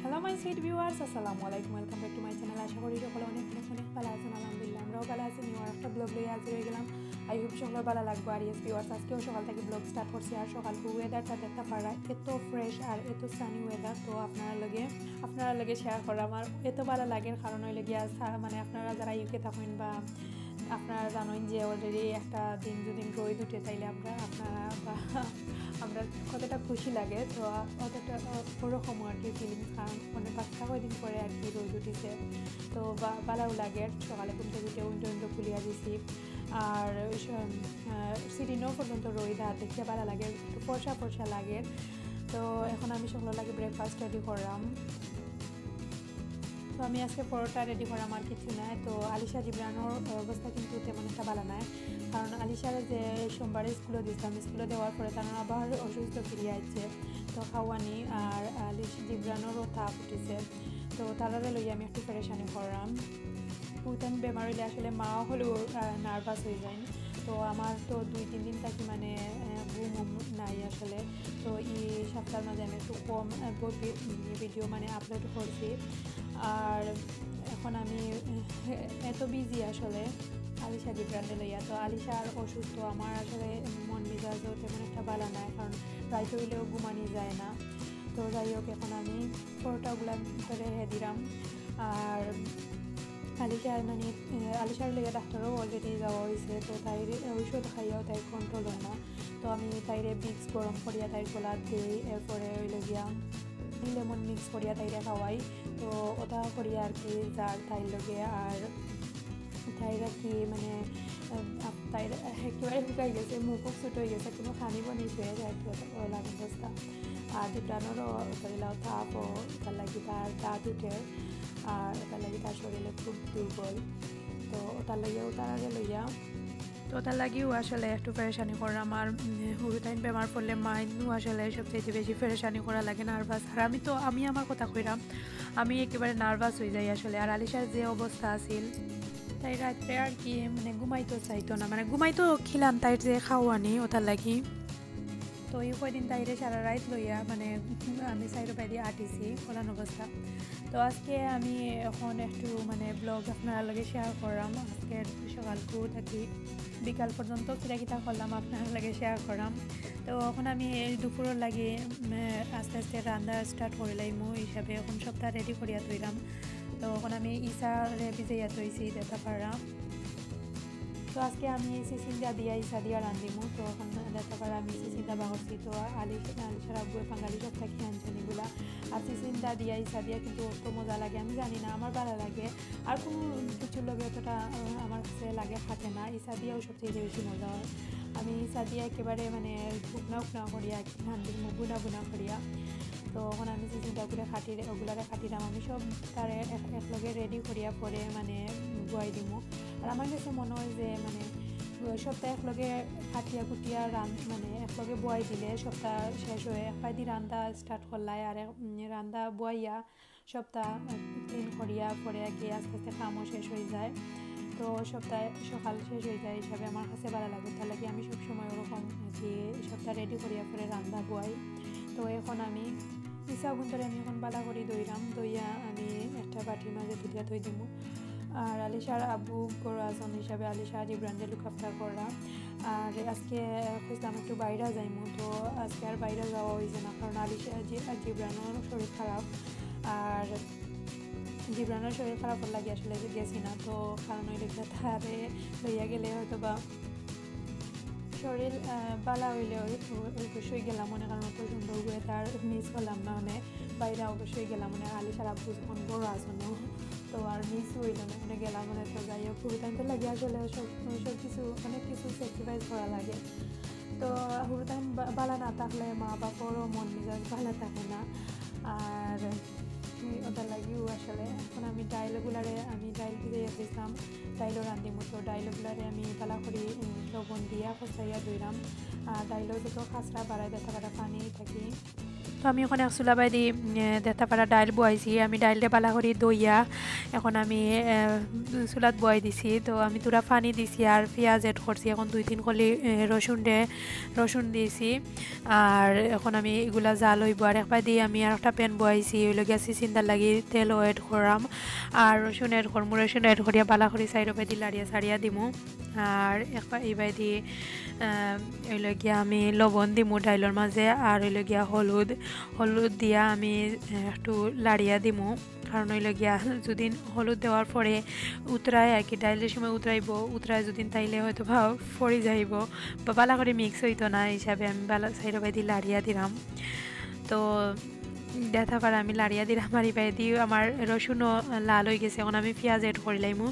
Hello my sweet viewers, আসসালামু আলাইকুম। Welcome back to my channel. আশা করি সকলে অনেক ভালো আছেন। আলহামদুলিল্লাহ আমরাও ভালো আছি। নিউ একটা ব্লগ লিয়ে হাজির হয়ে গেলাম। আই হোপ সকলের ভালো লাগবে। আর ইয়েস ভিউয়ার্স, আজকেও সকাল থেকে ব্লগ স্টার্ট করছি। আর সকাল ওয়েদারটা দেখতে পারা এত ফ্রেশ আর এত সানি ওয়েদার, তো আপনারা লগে শেয়ার করা আমার এত ভালো লাগে। কারণ হইলে গিয়া মানে আপনারা যারা ইউকে থাকেন বা আপনারা জানেন যে অলরেডি একটা দিন দুদিন রোদ উঠে, তাইলে আপনারা বা আমরা কতটা খুশি লাগে। তো অতটা ওরকম আর কি ফিলিংস, কারণ অনেক 5-6 দিন পরে আর কি রোদ উঠেছে, তো ভালোও লাগে। সকালে ঘুম থেকে উঠে উইন্ডো খুলিয়া দিছি, আর সিটিনও পর্যন্ত রোদ আর দেখতে ভালো লাগে, একটু ফর্সা লাগে। তো এখন আমি সকলের লাগে ব্রেকফাস্ট রেডি করলাম। তো আমি আজকে পরোটা রেডি করাম আর কিছু নাই। তো আলিশা জিবরানোর অবস্থা কিন্তু তেমন একটা ভালো নাই, কারণ আলিশারে যে সোমবারে স্কুলে দিতাম, স্কুলে দেওয়ার পরে তারা আবার অসুস্থ ফিরিয়ে আসছে, তো খাওয়ানি। আর আলিশা জিবরানোরও তাপ উঠেছে, তো তারারে লইয়া আমি একটু পেরেশানি করলাম। পুতান বেমার হইলে আসলে মাও হলেও নার্ভাস হয়ে যায়। তো আমার তো 2-3 দিন থাকি মানে ঘুম নাই আসলে। তো এই সপ্তাহের মাঝে আমি একটু কম ভিডিও মানে আপলোড করছি। আর এখন আমি এত বিজি আসলে আলিশা জিবরানকে লইয়া। তো আলিশার অসুস্থ, আমার আসলে মন মেজাজও তেমন একটা ভালো নাই, কারণ রাইতে হইলেও ঘুমানি যায় না। তো যাই হোক, এখন আমি পরোটাগুলো করে দিলাম। আর আলিশার লেগে ডাক্তারও অলরেডি যাওয়া হয়েছে, তো তাই ঔষধ খাইয়াও তাই কন্ট্রোল হয় না। তো আমি তাইরে বিক্স গরম করিয়া তাই গোলাপ দিই, এরপরে ওইলে গিয়া লেমন মিক্স করিয়া তাইরে খাওয়াই। তো ওটা করিয়া আর কি যার তাইর লগে। আর তাইরা কি মানে তাইরা একেবারে শুকাই গেছে, মুখও ছোট হয়ে গেছে, কোনো খানি বনিছে লাগে অবস্থা। আর জিবরানোরও তাইলাও তাপ ও তার লাগি তার দাঁত উঠে, আর ওটার লাগি তার শরীরে খুব দুর্বল। তো ওটার লাগিয়েও তার আগে লইয়া, তো ওটার লাগিও আসলে একটু পেরেশানি করলাম। আর হুরুতাইন বেমার পড়লে মাইনও আসলে সবচেয়ে বেশি পেরেশানি করা লাগে, নার্ভাস। আর আমি আমার কথা কইরাম, আমি একেবারে নার্ভাস হয়ে যাই আসলে। আর আলিশার যে অবস্থা আছিল, তাই রাত্রে আর কি মানে ঘুমাইতো চাইতো না, মানে ঘুমাইতো খিলাম তাইর যে খাওয়ানি ওটার লাগি। তো এই কয়দিন তাইরে সারা রাত লইয়া মানে আমি সাইডে বাইরে আটিছি কলান অবস্থা। তো আজকে আমি এখন একটু মানে ব্লগ আপনার লগে শেয়ার করলাম। আজকে সকাল থাকি বিকাল পর্যন্ত কিটা করলাম আপনার লগে শেয়ার করলাম। তো এখন আমি এই দুপুরের লাগে আস্তে আস্তে রান্না স্টার্ট করিলাম হিসাবে। এখন সবটা রেডি করিয়া তৈলাম। তো এখন আমি ইসারে ভিজাইয়া তৈছি দেখতে পারলাম। তো আজকে আমি সিসিন্দা ইসা দিয়া রান্ধিমু। তো এখন দেখতে পারা আমি সিসিন্দা বাগরছি। তো আলিশার আব্বুয়ে বাঙালি সব থাকি আনছেন এগুলা। আর সিসিন্দা ইসা দিয়া কিন্তু অত মজা লাগে, আমি জানি না, আমার ভালো লাগে। আর কোনো কিছুর লগে অতটা আমার কাছে লাগে খাতে না, ইসা দিয়াও সবচেয়ে বেশি মজা হয়। আমি ইসা দিয়া একেবারে মানে উকনা করিয়া রান্ধিমু, বুনা করিয়া। তো এখন আমি সিসিন্দাগুলো ওগুলারে খাটিলাম। আমি সব তার একলগে রেডি করিয়া পরে মানে বয়াই দিমু। আর আমার কাছে মনে হয় যে মানে সপ্তাহে একলগে কাটিয়া কুটিয়া মানে একলগে বয়াই দিলে সপ্তাহ শেষ হয়ে একপাই রান্না স্টার্ট করলাই। আর রান্না বয়াইয়া সপ্তাহ ক্লিন করিয়া পরে আর কি আস্তে আস্তে কামও শেষ হয়ে যায়। তো সপ্তাহে সকাল শেষ হয়ে যায় হিসাবে আমার কাছে ভালো লাগে। তার লাগে আমি সবসময় ওরকম আর কি সপ্তাহ রেডি করিয়া পরে রান্না বয়াই। তো এখন আমি ইসা গুন্তরে আমি এখন বালা করি দইয়া আমি একটা বাটির মাঝে ধুইয়া থই দিব। আর আলিশার আব্বু গরু আজন হিসাবে আলিশা জিবরানকে লুকাফটা করলাম। আর আজকে খুঁজলাম একটু বাইরে যাইমু। তো আজকে আর বাইরে যাওয়া হয়েছে না, কারণ আলিশা জিবরানোর শরীর খারাপ। আর জিবরানোর শরীর খারাপের লাগে আসলে গেছি না। তো কারণ ওই লেগে তারে লইয়া গেলে হয়তো বা শরীর বালা হইলে অবশ্যই গেলাম মনে, কারণ অত সুন্দর করে তার মিস করলাম না, মানে বাইরে অবশ্যই গেলাম মানে আলিশার আব্বু যখন বড় আসনো, তো আর মিস হইল না মানে গেলাম মানে। তো যাই হোক হুরুতাইনতে লাগে আসলে সব কিছু অনেক কিছু স্যাক্রিফাইস করা লাগে। তো হুরুতাইন বালা না থাকলে মা বাবারও মন মেজাজ ভালো থাকে না। আর ওটার লাগিও আসলে এখন আমি ডাইল ভিজাইয়া দিয়েছিলাম, ডাইলও রান্ধিমু। তো ডাইলগুলারে আমি পালা করি লবণ দিয়া খসাইয়া ধুইলাম। আর ডাইলও যত খাসরা বাড়াই দেখা পানি থাকি তো আমি ওখানে চুলা বাইদি দেখতে পারা ডাইল বয়াইছি আমি ডাইলটা বালা করে দইয়া এখন আমি চুলাত বয়াই দিছি তো আমি তোরা পানি দিছি আর পেঁয়াজ এড করছি এখন 2-3 কলি রসুন দিয়েছি আর এখন আমি এগুলা জাল হইব আর একবার দিয়ে আমি আর একটা প্যান বয়াইছি ওই লগে চিন্তার লাগি তেলও এড করাম আর রসুন এড করমু রসুন এড করিয়া বালা করে সাইড বাইদি লাড়িয়া সারিয়া দিমু আর একবার এইবার দিয়ে ওই লগিয়া আমি লবণ দিমু ডাইলর মাঝে আর ওই লগিয়া হলুদ দিয়া আমি একটু লাড়িয়া দিমু কারণ ওই লগিয়া যদি হলুদ দেওয়ার পরে উতরায় আর কি ডাইলের সময় উতরায় যদি তাইলে হয়তো ফড়ি যাইব বা বালা করে মিক্স হইতো না হিসাবে আমি বালা সাইডে বাইদি লাড়িয়া দিলাম তো দেখা পারে আমি লাড়িয়া দিলাম আর ইবাই দিয়ে আমার রসুনও লাল হয়ে গেছে এখন আমি পেঁয়াজ এড করে লাইমু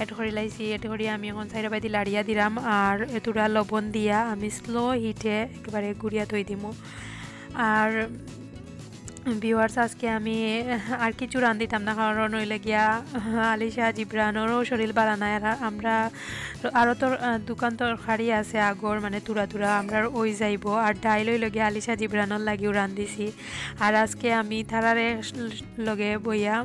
এড করে লাইছি এড করি আমি এখন সাইডে বাইদি লাড়িয়া দিলাম আর এতটা লবণ দিয়া আমি স্লো হিটে একেবারে গুড়িয়া থই দিমু আর ভিউয়ার্স আজকে আমি আর কিছু রান্ধিতাম না কারণ ওই লাগিয়া আলিশা জিব্রানোরও শরীর বাড়া নাই আর আমরা আরও তোর দোকান তরকারি আছে আগর মানে তুরা আমরা ওই যাইব আর ডাইল ওই লগে আলিশা জিব্রানোর লাগিও রান্ধিছি আর আজকে আমি থারারে লগে বইয়া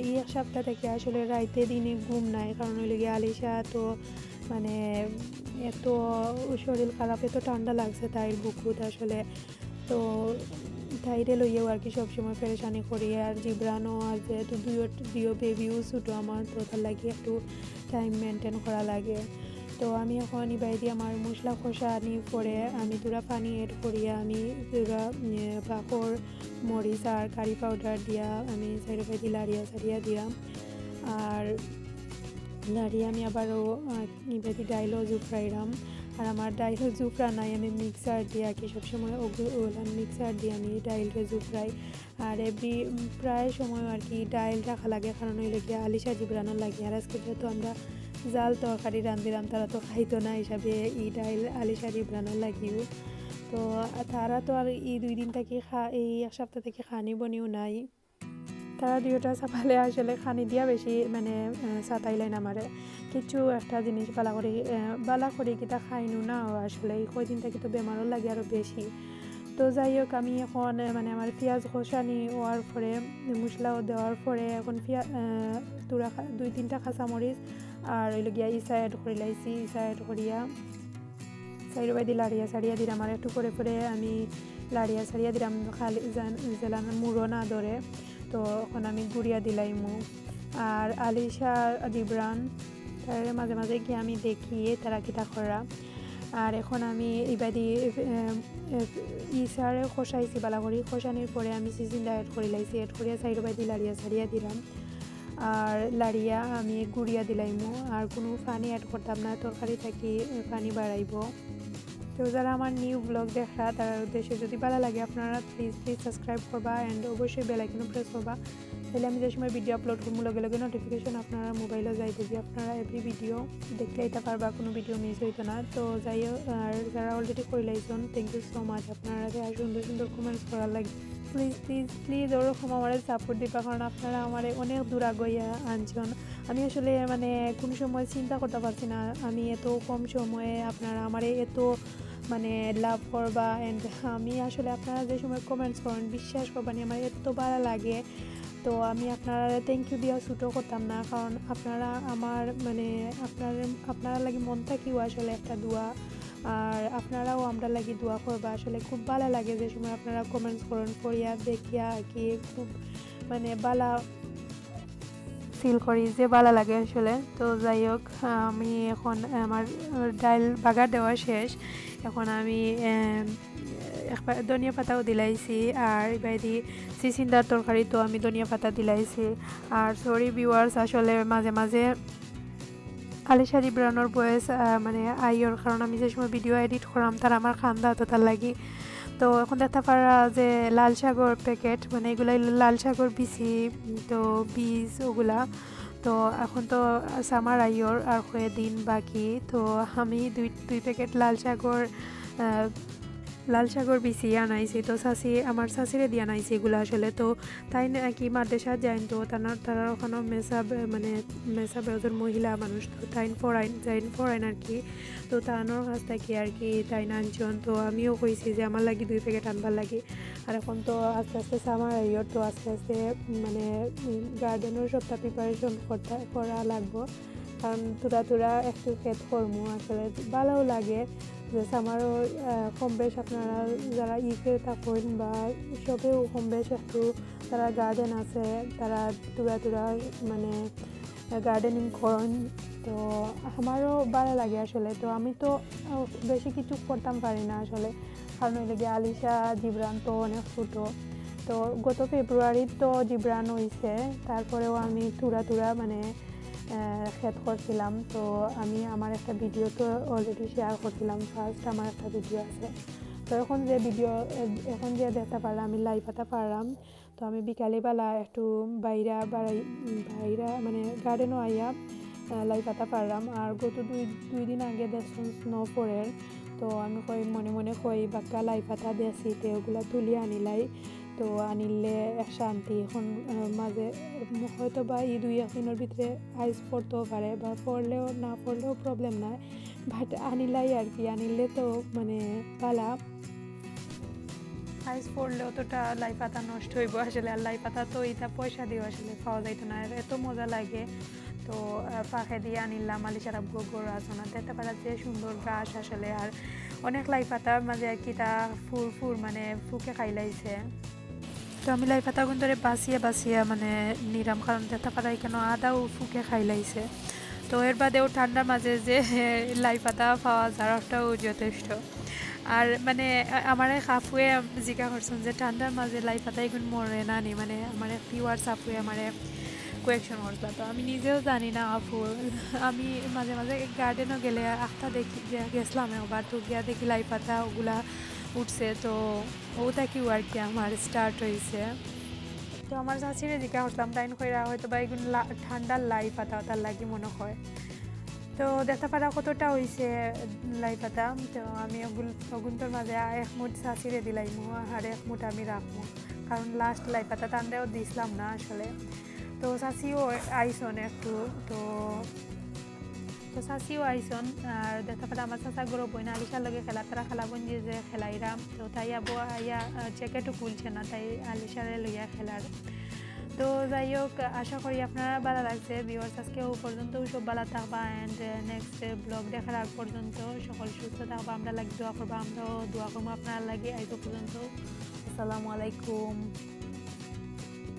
এই এক সপ্তাহ থেকে আসলে রাইতে দিনে ঘুম নাই কারণ ওই লগে আলিশা তো মানে এত শরীর খারাপ এত ঠান্ডা লাগছে তাই বুকুত আসলে তো তাইরে লইয়াও আর কি সবসময় পেরেশানি করি আর জিব্রানো আর যেহেতু দুইও বেবিও ছোটো আমার তো তার লাগে একটু টাইম মেনটেন করা লাগে তো আমি এখন বাইরে আমার মশলা কষা আনি পরে আমি তোরা পানি এড করিয়া আমি তোরা বাকর মরিচ আর কারি পাউডার দিয়া আমি সাইডে বাইরে লাড়িয়া সারিয়া দিলাম আর লাড়িয়ে আমি আবারও ইবাদি ডাইলও জুফরাইলাম আর আমার ডাইলও জুফরা নাই আমি মিক্সার দিয়ে আর কি সবসময় ওগুলো মিক্সার দিয়ে আমি ডাইলটা জুফরাই আর প্রায় সময় আর কি ডাইল রাখা লাগে কারণ ওই লেগে আলিশা জিব্রানোর লাগে আর আজকে যেহেতু আমরা জাল তরকারি রান্ধিলাম তারা তো খাইতো না হিসাবে এই ডাইল আলিশা জিব্রানোর লাগিও তো তারা তো আর এই 2 দিন থেকে এই এক সপ্তাহ থেকে খানি বনিও নাই তারা দুইটা চাপালে আসলে খানি দিয়া বেশি মানে চাতাইলেন আমারে কিছু একটা জিনিস বালা করি কিতা খাইনু না আসলে এই কয়দিন থেকে তো বেমারও লাগে আরও বেশি তো যাই হোক আমি এখন মানে আমার পেঁয়াজ কষানি হওয়ার পরে মশলাও দেওয়ার পরে এখন তোরা 2-3টা কাঁচামরিচ আর ওই গিয়া ইসা এড করে লাইছি ইসা এড করিয়া সাইড বাইদি লাড়িয়া সারিয়া দিলাম আর একটু করে আমি লাড়িয়া সারিয়া দিলাম খালি জেলান মুড়ো না ধরে তো এখন আমি গুড়িয়া দিলাইমু আর আলিশা জিব্রান তার মাঝে মাঝে গিয়ে আমি দেখি তারা কিতা করা আর এখন আমি এইবাদি ইসারে খসাইছি বালা করি খসানির পরে আমি সিজিনটা এড করে লাইছি এড করিয়া সাইড বাইদি লাড়িয়া সারিয়া দিলাম আর লাড়িয়া আমি গুড়িয়া দিলাইমু আর কোনো পানি অ্যাড করতাম না তরকারি থাকি পানি বাড়াইব তো যারা আমার নিউ ব্লগ দেখা তার উদ্দেশ্যে যদি ভালো লাগে আপনারা প্লিজ সাবস্ক্রাইব করবা অ্যান্ড অবশ্যই বেল আইকনও প্রেস করবা তাহলে আমি যে সময় ভিডিও আপলোড করবো লগে নোটিফিকেশন আপনারা মোবাইলে যাইতে যে আপনারা এভরি ভিডিও দেখলে এটা পারবা কোনো ভিডিও মিস হইতো না তো যাই হোক আর যারা অলরেডি করে লাইছেন থ্যাংক ইউ সো মাচ আপনারা আর সুন্দর কমেন্টস করার লাগে প্লিজ ওরকম আমার সাপোর্ট দিবা কারণ আপনারা আমার অনেক দূর আগইয়া আনছেন আমি আসলে মানে কোন সময় চিন্তা করতে পারছি না আমি এত কম সময়ে আপনারা আমার এত মানে লাভ করবা অ্যান্ড আমি আসলে আপনারা যে সময় কমেন্টস করেন বিশ্বাস করবানি আমার এত ভালো লাগে তো আমি আপনারা থ্যাংক ইউ দিয়া ছুটো করতাম না কারণ আপনারা আমার মানে আপনারা লাগি মন থাকিও আসলে একটা দোয়া আর আপনারাও আমরা লাগি দোয়া করবা আসলে খুব ভালো লাগে যে সময় আপনারা কমেন্টস করেন পড়িয়া দেখিয়া আর কি খুব মানে ভালো ফিল করি যে ভালো লাগে আসলে তো যাই হোক আমি এখন আমার ডাইল বাগার দেওয়া শেষ এখন আমি ধনিয়া পাতাও দিলাইছি আর বাইদি চিচিন্দার তরকারি তো আমি ধনিয়া পাতা দিলাইছি আর সরি ভিউয়ার্স আসলে মাঝে মাঝে আলিশা জিব্রানোর বয়েস মানে আইয়র কারণ আমি যে সময় ভিডিও এডিট করাম তার আমার খান্দা তো তার লাগি তো এখন দেখতে পারা যে লাল শাকর প্যাকেট মানে এগুলাই লাল শাকর বিচি তো বীজ ওগুলা তো এখন তো সামার আইয়র আর কয়েকদিন বাকি তো আমি দুই প্যাকেট লাল শাকর লাল শাকর বিচি আনাইছি তো চাচি আমার চাচিরে দিয়ে আনাইছি এগুলো আসলে তো তাই নাকি মাদ্রাসা যাইন তো তারা ওখানে মানে মেসা বেজর মহিলা মানুষ তো তাইন ফরাইন আর কি তো তানোর কাছ থেকে আর কি তাই আনছন তো আমিও কইছি যে আমার লাগি 2 প্যাকেট আনবার লাগি আর এখন তো আস্তে আস্তে সামার আইয়র তো আস্তে আস্তে মানে গার্ডেনের সবটা প্রিপারেশন করা লাগবো কারণ তুরা একটু ক্ষেত করমু আসলে ভালোও লাগে যে সামারও কম বেশ আপনারা যারা ইকে থাকেন বা সবেও কম বেশ একটু তারা গার্ডেন আছে তারা তুরা মানে গার্ডেনিং করেন তো আমারও ভালো লাগে আসলে তো আমি তো বেশি কিছু করতাম পারি না আসলে কারণ ওই লাগে আলিশা জিবরান তো অনেক ছোটো তো গত ফেব্রুয়ারির তো জিবরান হয়েছে তারপরেও আমি তুরা মানে ক্ষেত করছিলাম তো আমি আমার একটা ভিডিও তো অলরেডি শেয়ার করছিলাম ফার্স্ট আমার একটা ভিডিও আছে তো এখন যে দেখতে পারলাম আমি লাইভ পাতা পারলাম তো আমি বিকালবেলা একটু বাইরা মানে গার্ডেনও আইয়া লাইভ পাতা পারলাম আর গত দুই দিন আগে দেখুন স্নো পড়ের তো আমি মনে কই বাক্কা লাইভ পাতা দিয়েছি তো ওগুলো তুলিয়ে আনিলাই তো আনিলে শান্তি এখন মাঝে হয়তো বা এই 2-1 দিনের ভিতরে আইস পড়তেও পারে বা না পড়লেও প্রবলেম নাই বাট আনিলাই আর কি আনিলে তো মানে পালা আইস পড়লে অতটা লাই পাতা নষ্ট হইব আসলে আর লাই পাতা তো এটা পয়সা দিয়ে আসলে পাওয়া যাইতো না এত মজা লাগে তো পাখে দিয়ে আনিলাম আলিশার আব্বু গরু আসনা দেখতে পারা যে সুন্দর গাছ আসলে আর অনেক লাই পাতার মাঝে আর কি তা ফুল মানে ফুকে খাইলাইছে তো আমি লাই পাতা গুণ ধরে বাঁচিয়া মানে নিরাম কারণ দেখতে পারা কেন আদাও ফুকে খাইলাইছে তো এর বাদেও ঠান্ডার মাঝে যে লাই পাতা পাওয়া যাওয়াটাও যথেষ্ট আর মানে আমার কাপুয়ে জিজ্ঞা করছেন যে ঠান্ডার মাঝে লাই পাতা এগুন মরে না নি মানে আমার পিওয়ার সাপুয়ে আমার কোয়েকশন করছিল তো আমি নিজেও জানি না আফুল আমি মাঝে গার্ডেনও গেলে আখটা গেছিলাম একবার তো গিয়া দেখি লাই পাতা ওগুলা উঠছে তো ওটাকেও আর কি আমার স্টার্ট হয়েছে তো আমার চাচিরে জিজ্ঞা করতাম তাই কইরা হয়তো বা এগুলো ঠান্ডার লাই পাতা ওটার লাগি মনে হয় তো দেখতে পারা কতটা হয়েছে লাই পাতা তো আমি অগুন্তর মাঝে 1 মুঠ চাচিরে দিলাইমু আর 1 মুঠ আমি রাখবো কারণ লাস্ট লাই পাতা ঠান্ডাও দিছিলাম না আসলে তো চাচিও আইসন একটু তো চাচিও আইসন আর দেখতে পারা আমার চাচা গরো বইনা আলিশার লগে তারা খেলাবন যে খেলাইরাম তো তাই আবু আইয়া জ্যাকেটও খুলছে না তাই আলিশারে লইয়া খেলার তো যাই হোক আশা করি আপনারা ভালো লাগছে ভিউয়ার্স আজকেও পর্যন্ত সব ভালো থাকবা অ্যান্ড নেক্সট ব্লগ দেখার আগ পর্যন্ত সকল সুস্থ থাকবা আমরা দোয়া করবো আমরাও দোয়া করবো আপনারা লাগে আজ পর্যন্ত আসসালামু আলাইকুম।